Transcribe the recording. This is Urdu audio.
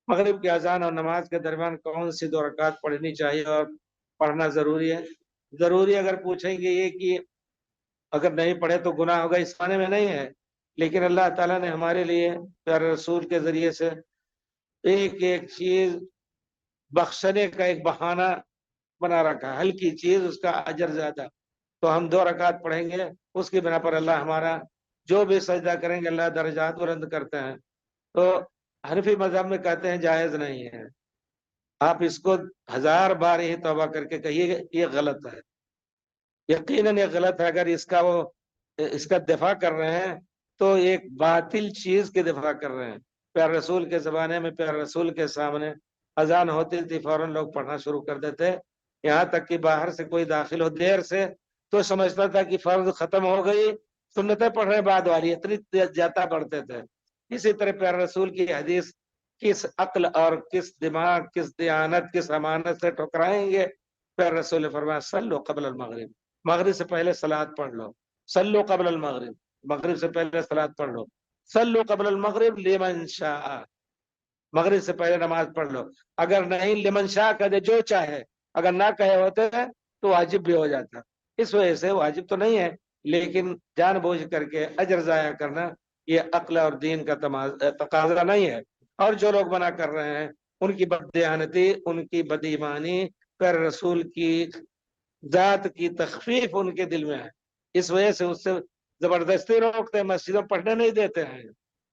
مغرب کی اذان اور نماز کے درمیان کون سی 2 رکعت پڑھنی چاہیے اور پڑھنا ضروری ہے؟ ضروری اگر پوچھیں گے یہ کہ اگر نہیں پڑھے تو گناہ ہوگا، اس معنی میں نہیں ہے، لیکن اللہ تعالیٰ نے ہمارے لیے پیارے رسول کے ذریعے سے ایک ایک چیز بخشنے کا ایک بہانہ بنا رکھا ہے، ہلکی چیز اس کا اجر زیادہ، تو ہم 2 رکعت پڑھیں گے، اس کی بنا پر اللہ ہمارا جو بھی سجدہ کریں گے اللہ درجات بلند کرتے ہیں۔ تو حنفی مذہب میں کہتے ہیں جائز نہیں ہے، آپ اس کو 1000 بار ہی توبہ کر کے کہیے یہ غلط ہے، یقیناً یہ غلط ہے۔ اگر اس کا دفاع کر رہے ہیں تو ایک باطل چیز کے دفاع کر رہے ہیں۔ پیارے رسول کے زمانے میں پیارے رسول کے سامنے اذان ہوتی تھی، فوراً لوگ پڑھنا شروع کر دیتے، یہاں تک کہ باہر سے کوئی داخل ہو دیر سے تو سمجھتا تھا کہ فرض ختم ہو گئی، سنتیں پڑھ رہے بعد والی، اتنی زیادہ پڑھتے تھے۔ اسی طرح پیارے رسول کی حدیث کس عقل اور کس دماغ، کس دیانت، کس امانت سے ٹھکرائیں گے؟ پیارے رسول نے فرمایا صلو قبل المغرب، مغرب سے پہلے صلاۃ پڑھ لو، صلو قبل المغرب، مغرب سے پہلے صلاۃ پڑھ لو، صلو قبل المغرب لمن شاء، مغرب سے پہلے نماز پڑھ لو، اگر نہیں لمن شاء کہہ دے جو چاہے، اگر نہ کہے ہوتے تو واجب بھی ہو جاتا۔ اس وجہ سے واجب تو نہیں ہے، لیکن جان بوجھ کر کے اجر ضائع کرنا یہ عقل اور دین کا تقاضا نہیں ہے۔ اور جو لوگ منع کر رہے ہیں ان کی بددیانتی، ان کی بد ایمانی، پھر رسول کی ذات کی تخفیف ان کے دل میں ہے، اس وجہ سے اس سے زبردستی روکتے ہیں، مسجدوں پڑھنے نہیں دیتے ہیں۔